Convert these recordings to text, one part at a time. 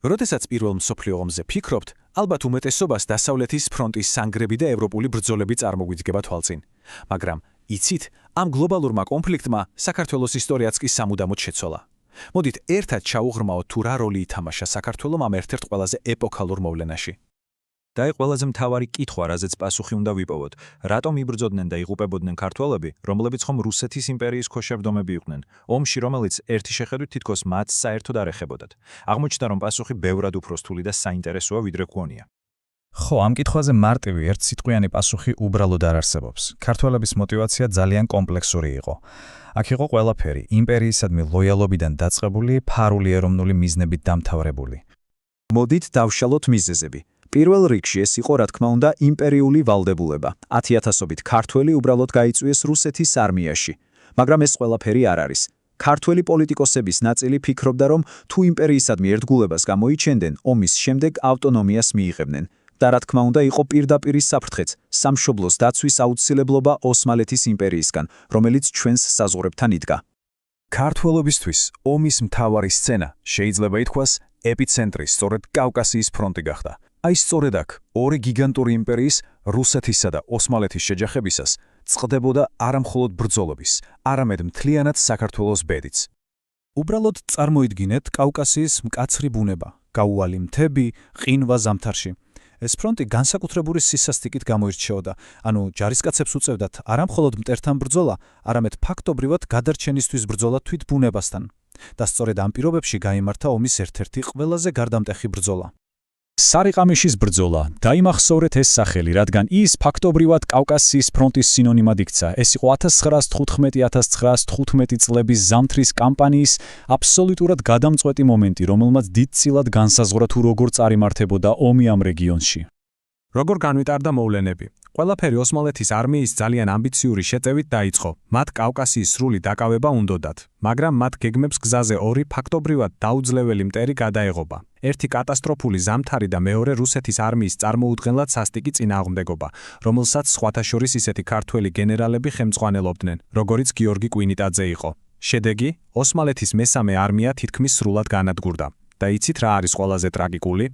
როდესაც პირველ მსოფლიო ომზე ფიქრობთ, ალბათ უმეტესობას დასავლეთის ფრონტის სანგრები და ევროპული ბრძოლები წარმოგვიდგება თვალწინ. მაგრამ იცით, ამ გლობალურმა კონფლიქტმა საქართველოს ისტორიაც კი სამუდამოდ შეცვალა. მოდით ერთად ჩაუღრმაოთ თუ რა როლი ითამაშა საქართველომ ამ ერთ-ერთ ყველაზე ეპოქალურ მოვლენაში. და აი ყველაზე მთავარი კითხვა, რაზეც პასუხი უნდა ვიპოვოთ, რატომ იბრძოდნენ და იღუპებოდნენ ქართველები, რომლებიც ხომ რუსეთის იმპერიის ქვეშევრდომები იყვნენ, ომში, რომელიც ერთი შეხედვით თითქოს მათ საერთოდ არ ეხებოდათ. აღმოჩნდა, რომ პასუხი ბევრად უფრო რთული და საინტერესოა, ვიდრე გვგონია. ხო, ამ კითხვაზე მარტივი ერთსიტყვიანი პასუხი უბრალოდ არ არსებობს. ქართველების мотиваცია ძალიან კომპლექსური იყო. აქ იყო ყველაფერი, იმპერიისადმი ლოიალობიდან დაწყებული, ფარული ეროვნული მიზნებით დამთავრებული. მოდით დავშალოთ მიზეზები. პირველ რიგში ეს იყო, რა თქმა უნდა, იმპერიული ვალდებულება. 10,000-ობით ქართველი უბრალოდ გაიწვიეს რუსეთის არმიაში. მაგრამ ეს ყველაფერი არ არის. ქართველი პოლიტიკოსების ნაწილი ფიქრობდა, რომ თუ იმპერიისადმი ერთგულებას გამოიჩენდნენ, ომის შემდეგ ავტონომიას მიიღებდნენ. და რა თქმა უნდა, იყო პირდაპირი საფრთხეც, სამშობლოს დაცვის აუცილებლობა ოსმალეთის იმპერიისგან, რომელიც ჩვენს საზღვრებთან იდგა. ქართველობისთვის ომის მთავარი სცენა შეიძლება ითქვას ეპიცენტრი სწორედ კავკასიის ფრონტი გახდა. აი სწორედ აქ ორი გიგანტური იმპერიის, რუსეთისა და ოსმალეთის შეჯახებისას წყდებოდა არა მხოლოდ ბრძოლების, არამედ მთლიანად საქართველოს ბედიც. უბრალოდ წარმოიდგინეთ კავკასიის მკაცრი ბუნება, გაუვალი მთები, ყინვა ზამთარში. ეს ფრონტი განსაკუთრებული სისასტიკით გამოირჩეოდა, ანუ ჯარისკაცებს უწევდათ არა მხოლოდ მტერთან ბრძოლა, არამედ ფაქტობრივად გადარჩენისთვის ბრძოლა თვით ბუნებასთან. და სწორედ ამ პირობებში გაიმართა ომის ერთ-ერთი ყველაზე გარდამტეხი ბრძოლა. სარიყამიშის ბრძოლა. დაიმახსოვრეთ ეს სახელი, რადგან ის ფაქტობრივად კავკასიის ფრონტის სინონიმად იქცა. ეს იყო 1915-1915 წლების ზამთრის კამპანიის აბსოლუტურად გადამწყვეტი მომენტი, რომელმაც დიდწილად განსაზღვრა თუ როგორ წარიმართებოდა ომი ამ რეგიონში. როგორ განვითარდა მოვლენები? ყველაფერი ოსმალეთის არმიის ძალიან ამბიციური შეწევით დაიწყო. მათ კავკასიის სრული დაკავება უნდოდათ, მაგრამ მათ გეგმებს გზაზე ორი ფაქტობრივად დაუძლეველი მტერი გადაეღობა. ერთი კატასტროფული ზამთარი და მეორე რუსეთის არმიის წარმოუდგენლად სასტიკი წინააღმდეგობა, რომელსაც სხვათა შორის ისეთი ქართველი გენერალები ხელმძღვანელობდნენ, როგორიც გიორგი კვინიტაძე იყო. შედეგი, ოსმალეთის მესამე არმია თითქმის სრულად განადგურდა. და იცით რა არის ყველაზე ტრაგიკული?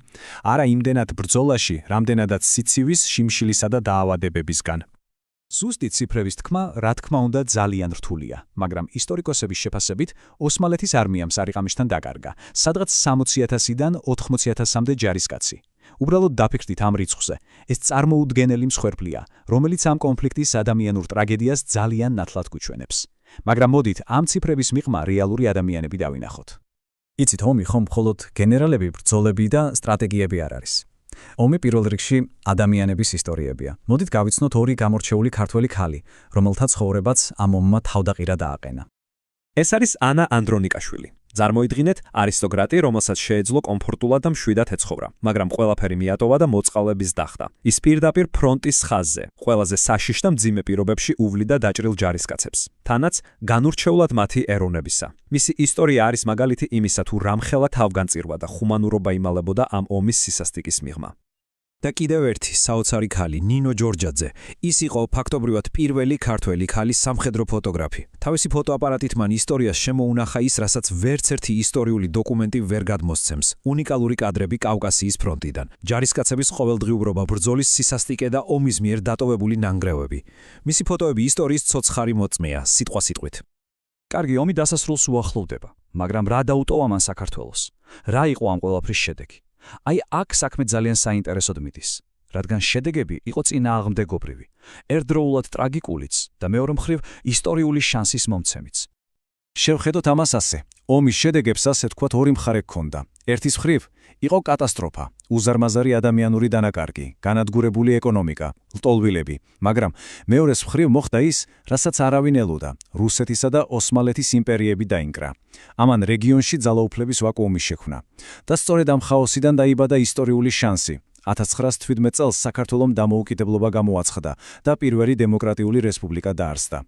არა იმდენად ბრძოლაში, რამდენადაც სიცივის, შიმშილისა და დაავადებებისგან. ზუსტი ციფრების თქმა, რა თქმა უნდა, ძალიან რთულია, მაგრამ ისტორიკოსების შეფასებით ოსმალეთის არმიამ სარიყამიშთან დაკარგა, სადღაც 60,000-დან 80,000-მდე ჯარისკაცი. უბრალოდ დაფიქრდით ამ რიცხვზე. ეს წარმოუდგენელი მსხვერპლია, რომელიც ამ კონფლიქტის ადამიანურ ტრაგედიას ძალიან ნათლად გვიჩვენებს. მაგრამ მოდით ამ ციფრების მიღმა რეალური ადამიანები დავინახოთ. იცით, ომი ხომ მხოლოდ გენერალები, ბრძოლები და სტრატეგიები არ არის. ომი პირველ რიგში ადამიანების ისტორიებია. მოდით გავიცნოთ ორი გამორჩეული ქართველი ქალი, რომელთა ცხოვრებაც ამ ომმა თავდაყირა დააყენა. ეს არის ანა ანდრონიკაშვილი. წარმოიდგინეთ არისტოკრატი, რომელსაც შეეძლო კომფორტულად და მშვიდად ეცხოვრა, მაგრამ ყველაფერი მიატოვა და მოწყალების დახტა. ის პირდაპირ ფრონტის ხაზზე, ყველაზე საშიშ და მძიმე პირობებში უვლიდა დაჭრილ ჯარისკაცებს, თანაც განურჩეულად მათი ეროვნებისა. მისი ისტორია არის მაგალითი იმისა, თუ რამხელა თავგანწირვა და ხუმანურობა იმალებოდა ამ ომის სისასტიკის მიღმა. და კიდევ ერთი საოცარი ქალი, ნინო ჯორჯაძე. ის იყო ფაქტობრივად პირველი ქართველი ქალი სამხედრო ფოტოგრაფი. თავისი ფოტოაპარატით მან ისტორიას შემოუნახა ის, რასაც ვერც ერთი ისტორიული დოკუმენტი ვერ გადმოსცემს. უნიკალური კადრები კავკასიის ფრონტიდან. ჯარისკაცების ყოველდღიურობა, ბრძოლის სისასტიკე და ომის მიერ დატოვებული ნანგრევები. მისი ფოტოები ისტორიის ცოცხარი მოწმეა, სიტყვასიტყვით. კარგი, ომი დასასრულს უახლოვდება, მაგრამ რა დაუტოვა მან საქართველოს? რა იყო ამ ყველაფრის შედეგი? აი აქ საქმე ძალიან საინტერესოდ მიდის, რადგან შედეგები იყო წინააღმდეგობრივი, ერთდროულად ტრაგიკულიც და მეორე მხრივ ისტორიული შანსის მომცემიც. შევხედოთ ამას ასე. ომის შედეგებს ასე თქვათ ორი მხარე ჰქონდა. ერთის მხრივ იყო კატასტროფა, უზარმაზარი ადამიანური დანაკარგი, განადგურებული ეკონომიკა, ლტოლვილები, მაგრამ მეორეს მხრივ მოხდა ის, რასაც არავინ ელოდა, რუსეთისა და ოსმალეთის იმპერიები დაინგრა. ამან რეგიონში ძალაუფლების ვაკუუმი შექმნა. და სწორედ ამ ხაოსიდან დაიბადა ისტორიული შანსი. 1917 წელს საქართველომ დამოუკიდებლობა გამოაცხადა და პირველი დემოკრატიული რესპუბლიკა დაარსდა.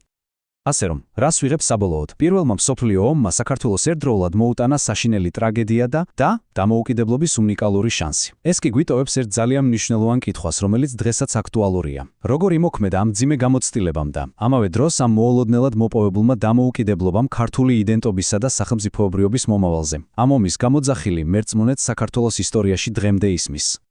ასე რომ, რას ვიღებ საბოლოოდ? პირველმა მსოფლიო ომმა საქართველოს ერთდროულად მოუტანა საშინელი ტრაგედია და დამოუკიდებლობის უნიკალური შანსი. ეს კი გვიტოვებს ერთ ძალიან მნიშვნელოვან კითხვას, რომელიც დღესაც აქტუალურია. როგორ იმოქმედა ამ მძიმე გამოცდილებამ და ამავე დროს ამ მოულოდნელად მოპოვებულმა დამოუკიდებლობამ ქართული იდენტობისა და სახელმწიფოებრიობის მომავალზე? ამ ომის გამოძახილი მერწმუნეთ საქართველოს ისტორიაში დღემდე ისმის.